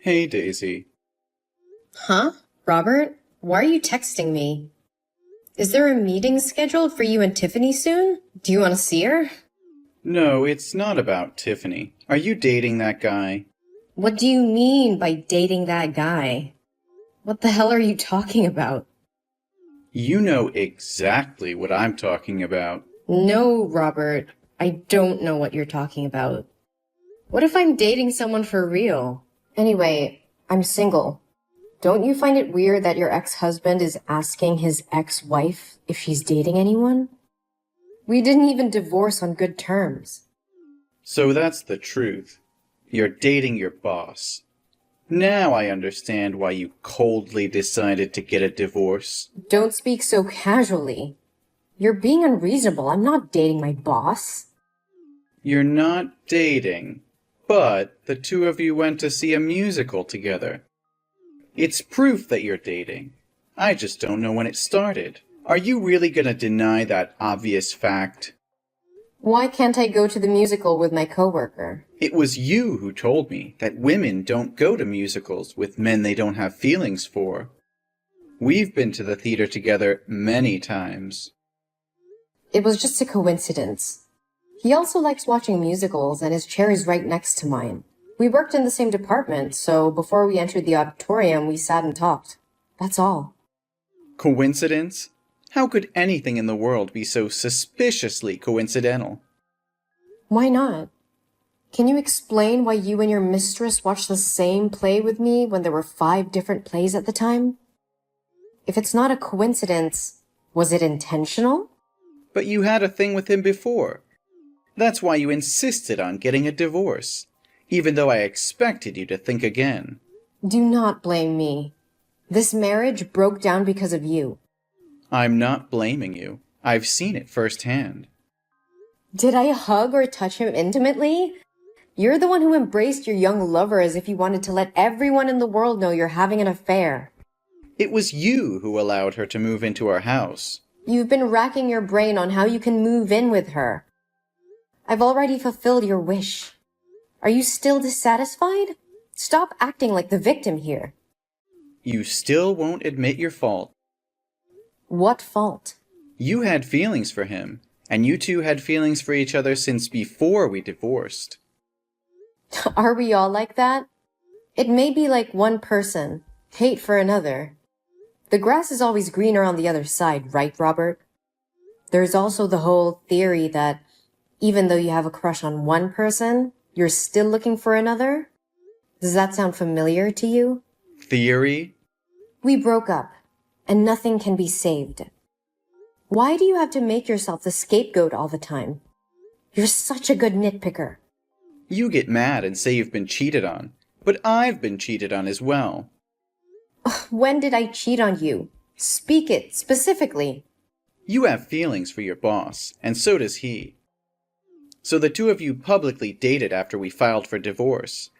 Hey, Daisy. Huh? Robert? Why are you texting me? Is there a meeting scheduled for you and Tiffany soon? Do you want to see her? No, it's not about Tiffany. Are you dating that guy? What do you mean by dating that guy? What the hell are you talking about? You know exactly what I'm talking about. No, Robert. I don't know what you're talking about. What if I'm dating someone for real? Anyway, I'm single. Don't you find it weird that your ex-husband is asking his ex-wife if she's dating anyone? We didn't even divorce on good terms. So that's the truth. You're dating your boss. Now I understand why you coldly decided to get a divorce. Don't speak so casually. You're being unreasonable. I'm not dating my boss. You're not dating, but the two of you went to see a musical together. It's proof that you're dating. I just don't know when it started. Are you really gonna deny that obvious fact? Why can't I go to the musical with my coworker? It was you who told me that women don't go to musicals with men they don't have feelings for. We've been to the theater together many times. It was just a coincidence. He also likes watching musicals, and his chair is right next to mine. We worked in the same department, so before we entered the auditorium, we sat and talked. That's all. Coincidence? How could anything in the world be so suspiciously coincidental? Why not? Can you explain why you and your mistress watched the same play with me when there were 5 different plays at the time? If it's not a coincidence, was it intentional? But you had a thing with him before. That's why you insisted on getting a divorce, even though I expected you to think again. Do not blame me. This marriage broke down because of you. I'm not blaming you. I've seen it firsthand. Did I hug or touch him intimately? You're the one who embraced your young lover as if you wanted to let everyone in the world know you're having an affair. It was you who allowed her to move into our house. You've been racking your brain on how you can move in with her. I've already fulfilled your wish. Are you still dissatisfied? Stop acting like the victim here. You still won't admit your fault. What fault? You had feelings for him, and you two had feelings for each other since before we divorced. Are we all like that? It may be like one person, hate for another. The grass is always greener on the other side, right, Robert? There's also the whole theory that even though you have a crush on one person, you're still looking for another? Does that sound familiar to you? Theory? We broke up, and nothing can be saved. Why do you have to make yourself the scapegoat all the time? You're such a good nitpicker. You get mad and say you've been cheated on, but I've been cheated on as well. When did I cheat on you? Speak it, specifically. You have feelings for your boss, and so does he. So the two of you publicly dated after we filed for divorce.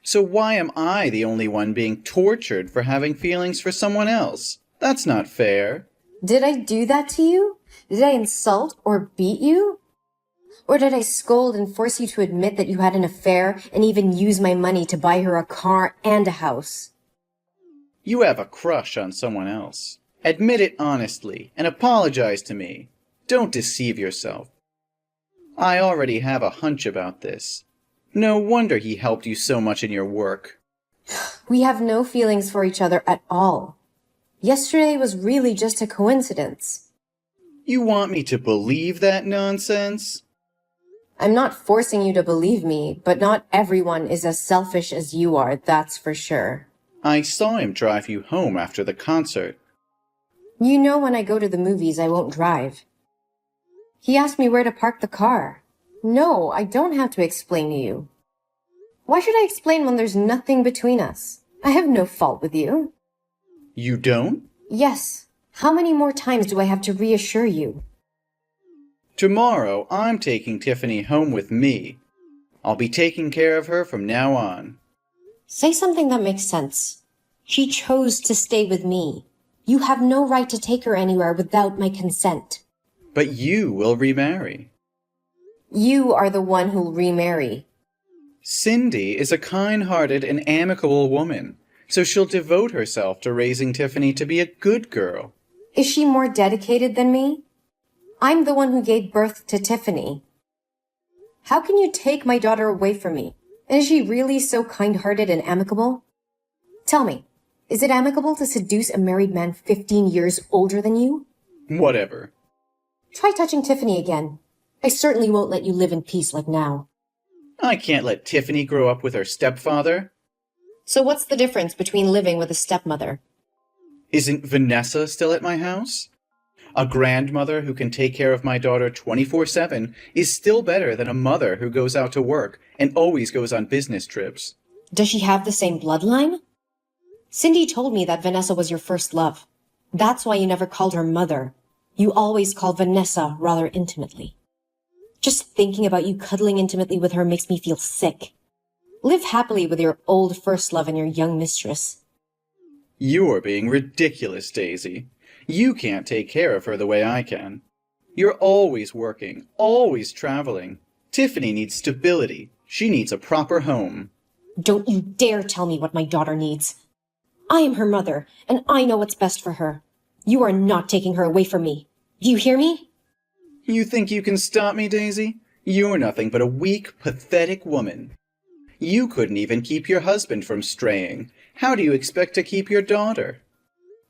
So why am I the only one being tortured for having feelings for someone else? That's not fair. Did I do that to you? Did I insult or beat you? Or did I scold and force you to admit that you had an affair and even use my money to buy her a car and a house? You have a crush on someone else. Admit it honestly and apologize to me. Don't deceive yourself. I already have a hunch about this. No wonder he helped you so much in your work. We have no feelings for each other at all. Yesterday was really just a coincidence. You want me to believe that nonsense? I'm not forcing you to believe me, but not everyone is as selfish as you are, that's for sure. I saw him drive you home after the concert. You know when I go to the movies, I won't drive. He asked me where to park the car. No, I don't have to explain to you. Why should I explain when there's nothing between us? I have no fault with you. You don't? Yes. How many more times do I have to reassure you? Tomorrow, I'm taking Tiffany home with me. I'll be taking care of her from now on. Say something that makes sense. She chose to stay with me. You have no right to take her anywhere without my consent. But you will remarry. You are the one who'll remarry. Cindy is a kind-hearted and amicable woman, so she'll devote herself to raising Tiffany to be a good girl. Is she more dedicated than me? I'm the one who gave birth to Tiffany. How can you take my daughter away from me? And is she really so kind-hearted and amicable? Tell me, is it amicable to seduce a married man 15 years older than you? Whatever. Try touching Tiffany again. I certainly won't let you live in peace like now. I can't let Tiffany grow up with her stepfather. So what's the difference between living with a stepmother? Isn't Vanessa still at my house? A grandmother who can take care of my daughter 24/7 is still better than a mother who goes out to work and always goes on business trips. Does she have the same bloodline? Cindy told me that Vanessa was your first love. That's why you never called her mother. You always called Vanessa rather intimately. Just thinking about you cuddling intimately with her makes me feel sick. Live happily with your old first love and your young mistress. You're being ridiculous, Daisy. You can't take care of her the way I can. You're always working, always traveling. Tiffany needs stability. She needs a proper home. Don't you dare tell me what my daughter needs. I am her mother, and I know what's best for her. You are not taking her away from me. Do you hear me? You think you can stop me, Daisy? You're nothing but a weak, pathetic woman. You couldn't even keep your husband from straying. How do you expect to keep your daughter?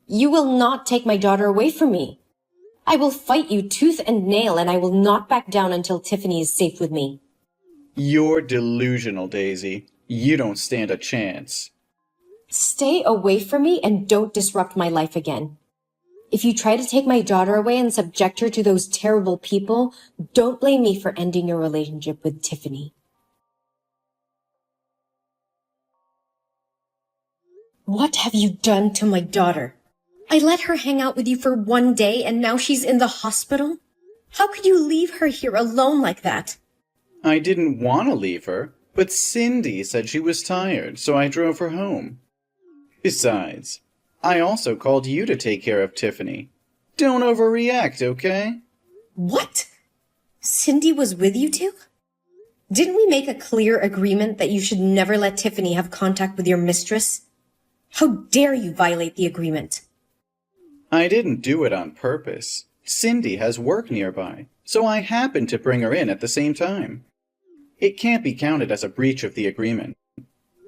You will not take my daughter away from me. I will fight you tooth and nail, and I will not back down until Tiffany is safe with me. You're delusional, Daisy. You don't stand a chance. Stay away from me and don't disrupt my life again. If you try to take my daughter away and subject her to those terrible people, don't blame me for ending your relationship with Tiffany. What have you done to my daughter? I let her hang out with you for one day and now she's in the hospital? How could you leave her here alone like that? I didn't want to leave her, but Cindy said she was tired, so I drove her home. Besides, I also called you to take care of Tiffany. Don't overreact, okay? What? Cindy was with you two? Didn't we make a clear agreement that you should never let Tiffany have contact with your mistress? How dare you violate the agreement? I didn't do it on purpose. Cindy has work nearby, so I happened to bring her in at the same time. It can't be counted as a breach of the agreement.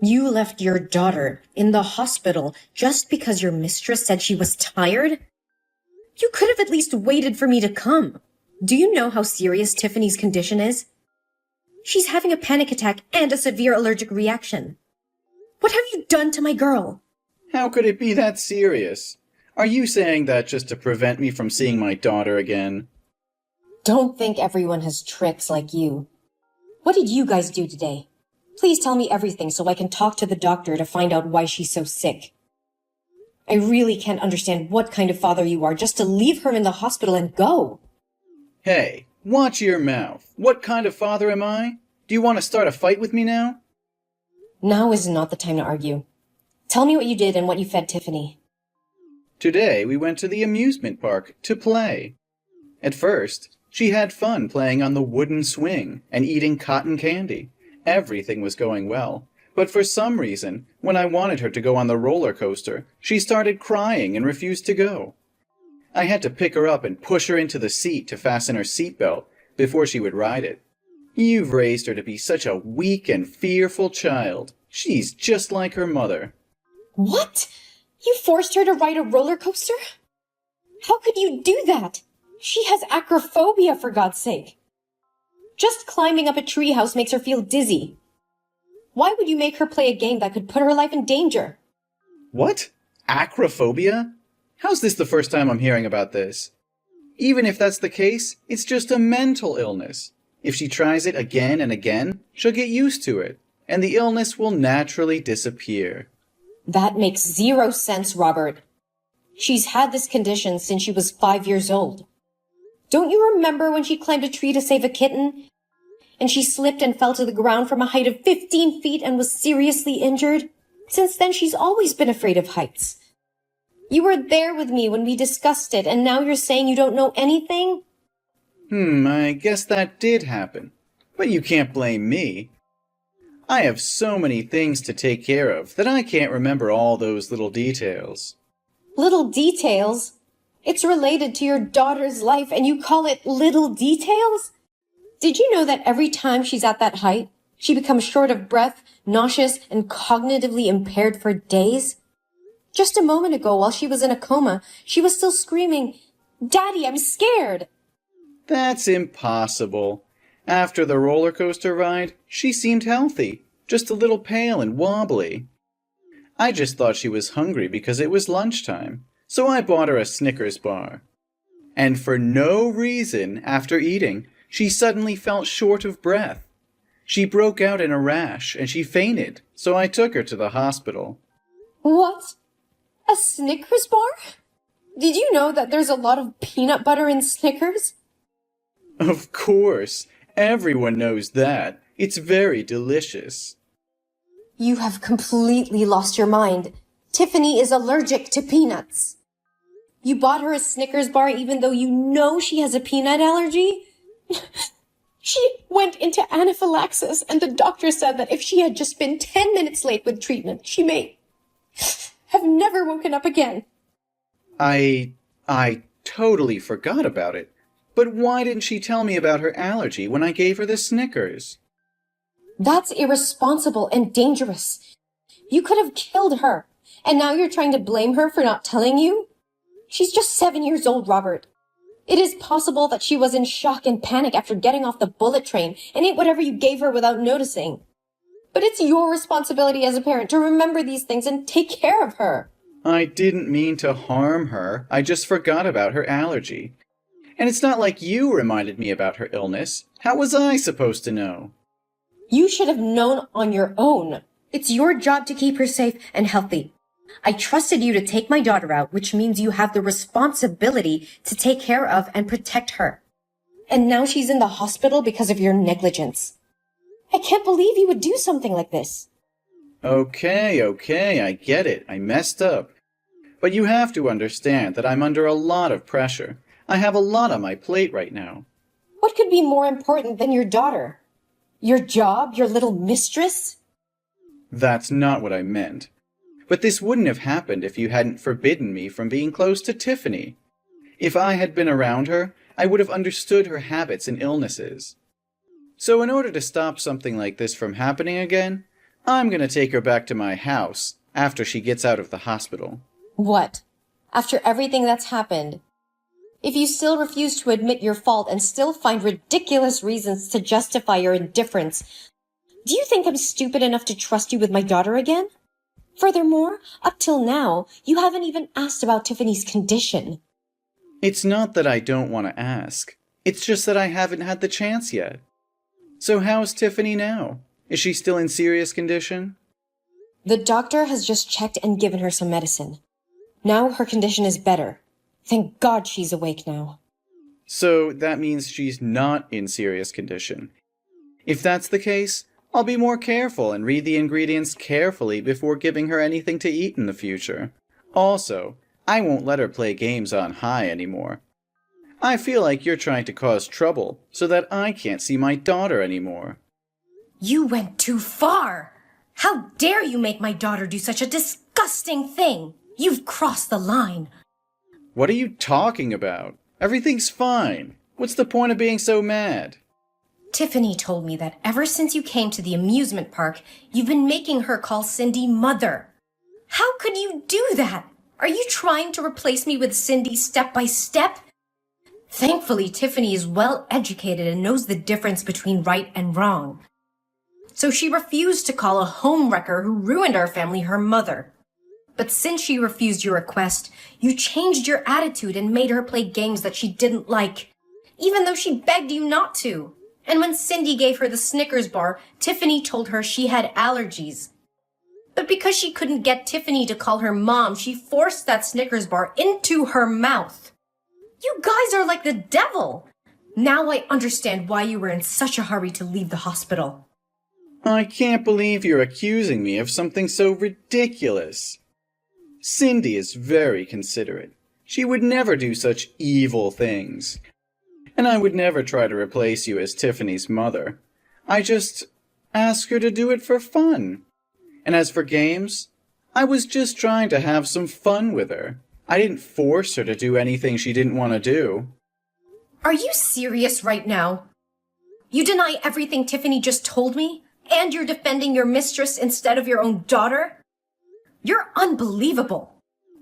You left your daughter in the hospital just because your mistress said she was tired? You could have at least waited for me to come. Do you know how serious Tiffany's condition is? She's having a panic attack and a severe allergic reaction. What have you done to my girl? How could it be that serious? Are you saying that just to prevent me from seeing my daughter again? Don't think everyone has tricks like you. What did you guys do today? Please tell me everything so I can talk to the doctor to find out why she's so sick. I really can't understand what kind of father you are just to leave her in the hospital and go. Hey, watch your mouth. What kind of father am I? Do you want to start a fight with me now? Now is not the time to argue. Tell me what you did and what you fed Tiffany. Today we went to the amusement park to play. At first, she had fun playing on the wooden swing and eating cotton candy. Everything was going well. But for some reason, when I wanted her to go on the roller coaster, she started crying and refused to go. I had to pick her up and push her into the seat to fasten her seatbelt before she would ride it. You've raised her to be such a weak and fearful child. She's just like her mother. What? You forced her to ride a roller coaster? How could you do that? She has acrophobia, for God's sake. Just climbing up a treehouse makes her feel dizzy. Why would you make her play a game that could put her life in danger? What? Acrophobia? How's this the first time I'm hearing about this? Even if that's the case, it's just a mental illness. If she tries it again and again, she'll get used to it, and the illness will naturally disappear. That makes zero sense, Robert. She's had this condition since she was 5 years old. Don't you remember when she climbed a tree to save a kitten? And she slipped and fell to the ground from a height of 15 feet and was seriously injured? Since then, she's always been afraid of heights. You were there with me when we discussed it, and now you're saying you don't know anything? I guess that did happen. But you can't blame me. I have so many things to take care of that I can't remember all those little details. Little details? It's related to your daughter's life and you call it little details? Did you know that every time she's at that height, she becomes short of breath, nauseous, and cognitively impaired for days? Just a moment ago, while she was in a coma, she was still screaming, "Daddy, I'm scared!" That's impossible. After the roller coaster ride, she seemed healthy, just a little pale and wobbly. I just thought she was hungry because it was lunchtime, so I bought her a Snickers bar. And for no reason, after eating, she suddenly felt short of breath. She broke out in a rash and she fainted, so I took her to the hospital. What? A Snickers bar? Did you know that there's a lot of peanut butter in Snickers? Of course, everyone knows that. It's very delicious. You have completely lost your mind. Tiffany is allergic to peanuts. You bought her a Snickers bar even though you know she has a peanut allergy? She went into anaphylaxis and the doctor said that if she had just been 10 minutes late with treatment, she may have never woken up again. I totally forgot about it. But why didn't she tell me about her allergy when I gave her the Snickers? That's irresponsible and dangerous. You could have killed her, and now you're trying to blame her for not telling you? She's just 7 years old, Robert. It is possible that she was in shock and panic after getting off the bullet train and ate whatever you gave her without noticing. But it's your responsibility as a parent to remember these things and take care of her. I didn't mean to harm her. I just forgot about her allergy. And it's not like you reminded me about her illness. How was I supposed to know? You should have known on your own. It's your job to keep her safe and healthy. I trusted you to take my daughter out, which means you have the responsibility to take care of and protect her. And now she's in the hospital because of your negligence. I can't believe you would do something like this. Okay, I get it. I messed up. But you have to understand that I'm under a lot of pressure. I have a lot on my plate right now. What could be more important than your daughter? Your job, your little mistress? That's not what I meant. But this wouldn't have happened if you hadn't forbidden me from being close to Tiffany. If I had been around her, I would have understood her habits and illnesses. So in order to stop something like this from happening again, I'm going to take her back to my house after she gets out of the hospital. What? After everything that's happened? If you still refuse to admit your fault and still find ridiculous reasons to justify your indifference, do you think I'm stupid enough to trust you with my daughter again? Furthermore, up till now, you haven't even asked about Tiffany's condition. It's not that I don't want to ask. It's just that I haven't had the chance yet. So how's Tiffany now? Is she still in serious condition? The doctor has just checked and given her some medicine. Now her condition is better. Thank God she's awake now. So that means she's not in serious condition. If that's the case, I'll be more careful and read the ingredients carefully before giving her anything to eat in the future. Also, I won't let her play games on high anymore. I feel like you're trying to cause trouble so that I can't see my daughter anymore. You went too far! How dare you make my daughter do such a disgusting thing! You've crossed the line. What are you talking about? Everything's fine. What's the point of being so mad? Tiffany told me that ever since you came to the amusement park, you've been making her call Cindy mother. How could you do that? Are you trying to replace me with Cindy step by step? Thankfully, Tiffany is well educated and knows the difference between right and wrong. So she refused to call a homewrecker who ruined our family her mother. But since she refused your request, you changed your attitude and made her play games that she didn't like, even though she begged you not to. And when Cindy gave her the Snickers bar, Tiffany told her she had allergies. But because she couldn't get Tiffany to call her mom, she forced that Snickers bar into her mouth. You guys are like the devil. Now I understand why you were in such a hurry to leave the hospital. I can't believe you're accusing me of something so ridiculous. Cindy is very considerate. She would never do such evil things. And I would never try to replace you as Tiffany's mother. I Ask her to do it for fun. And as for games, I was just trying to have some fun with her. I didn't force her to do anything she didn't want to do. Are you serious right now? You deny everything Tiffany just told me? And you're defending your mistress instead of your own daughter? You're unbelievable.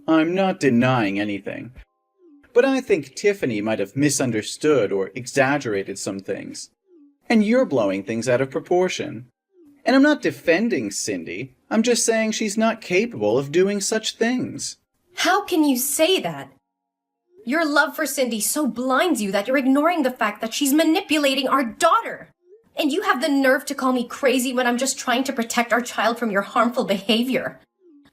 I'm not denying anything. But I think Tiffany might have misunderstood or exaggerated some things. And you're blowing things out of proportion. And I'm not defending Cindy. I'm just saying she's not capable of doing such things. How can you say that? Your love for Cindy so blinds you that you're ignoring the fact that she's manipulating our daughter. And you have the nerve to call me crazy when I'm just trying to protect our child from your harmful behavior.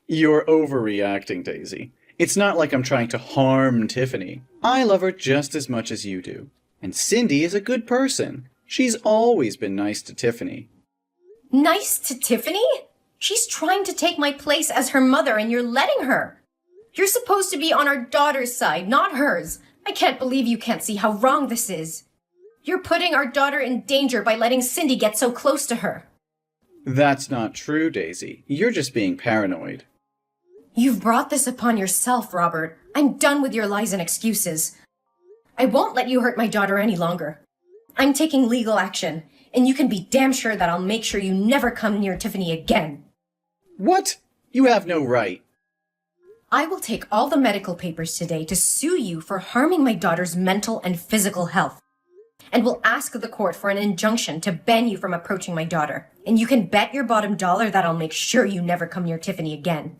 You're overreacting, Daisy. It's not like I'm trying to harm Tiffany. I love her just as much as you do. And Cindy is a good person. She's always been nice to Tiffany. Nice to Tiffany? She's trying to take my place as her mother and you're letting her. You're supposed to be on our daughter's side, not hers. I can't believe you can't see how wrong this is. You're putting our daughter in danger by letting Cindy get so close to her. That's not true, Daisy. You're just being paranoid. You've brought this upon yourself, Robert. I'm done with your lies and excuses. I won't let you hurt my daughter any longer. I'm taking legal action, and you can be damn sure that I'll make sure you never come near Tiffany again. What? You have no right. I will take all the medical papers today to sue you for harming my daughter's mental and physical health, and will ask the court for an injunction to ban you from approaching my daughter. And you can bet your bottom dollar that I'll make sure you never come near Tiffany again.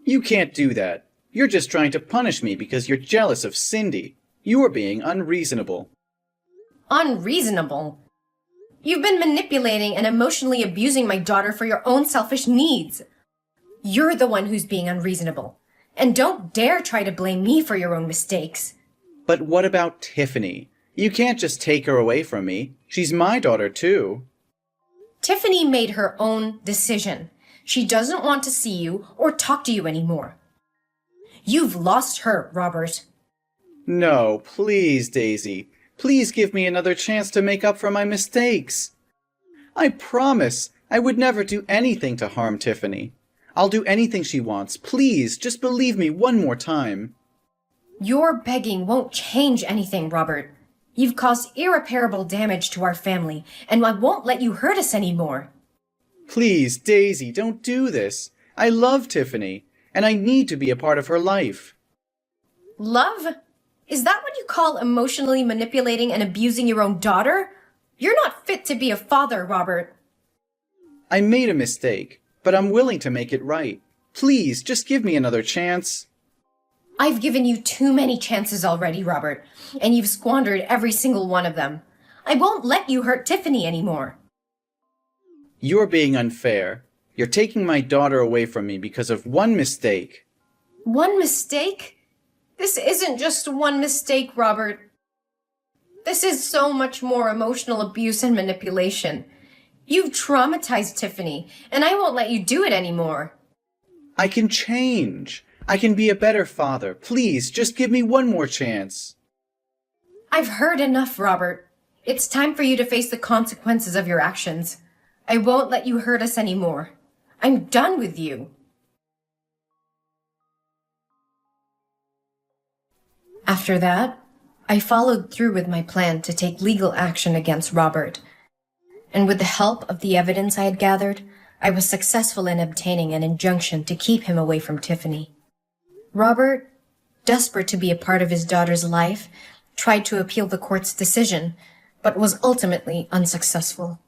You can't do that. You're just trying to punish me because you're jealous of Cindy. You are being unreasonable. Unreasonable? You've been manipulating and emotionally abusing my daughter for your own selfish needs. You're the one who's being unreasonable. And don't dare try to blame me for your own mistakes. But what about Tiffany? You can't just take her away from me. She's my daughter, too. Tiffany made her own decision. She doesn't want to see you or talk to you anymore. You've lost her, Robert. No, please, Daisy. Please give me another chance to make up for my mistakes. I promise I would never do anything to harm Tiffany. I'll do anything she wants. Please, just believe me one more time. Your begging won't change anything, Robert. You've caused irreparable damage to our family, and I won't let you hurt us anymore. Please, Daisy, don't do this. I love Tiffany, and I need to be a part of her life. Love? Is that what you call emotionally manipulating and abusing your own daughter? You're not fit to be a father, Robert. I made a mistake, but I'm willing to make it right. Please, just give me another chance. I've given you too many chances already, Robert, and you've squandered every single one of them. I won't let you hurt Tiffany anymore. You're being unfair. You're taking my daughter away from me because of one mistake. One mistake? This isn't just one mistake, Robert. This is so much more emotional abuse and manipulation. You've traumatized Tiffany, and I won't let you do it anymore. I can change. I can be a better father. Please, just give me one more chance. I've heard enough, Robert. It's time for you to face the consequences of your actions. I won't let you hurt us anymore. I'm done with you. After that, I followed through with my plan to take legal action against Robert. And with the help of the evidence I had gathered, I was successful in obtaining an injunction to keep him away from Tiffany. Robert, desperate to be a part of his daughter's life, tried to appeal the court's decision, but was ultimately unsuccessful.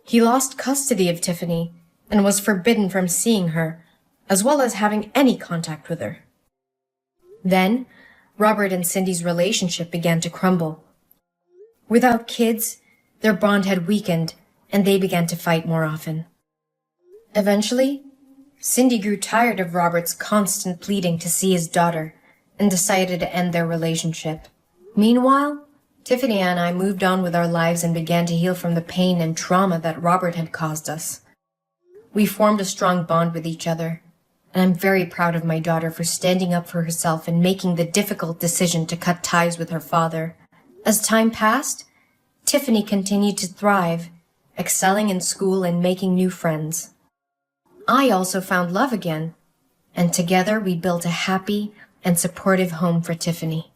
He lost custody of Tiffany and was forbidden from seeing her, as well as having any contact with her. Then, Robert and Cindy's relationship began to crumble. Without kids, their bond had weakened, and they began to fight more often. Eventually, Cindy grew tired of Robert's constant pleading to see his daughter and decided to end their relationship. Meanwhile, Tiffany and I moved on with our lives and began to heal from the pain and trauma that Robert had caused us. We formed a strong bond with each other, and I'm very proud of my daughter for standing up for herself and making the difficult decision to cut ties with her father. As time passed, Tiffany continued to thrive, excelling in school and making new friends. I also found love again, and together we built a happy and supportive home for Tiffany.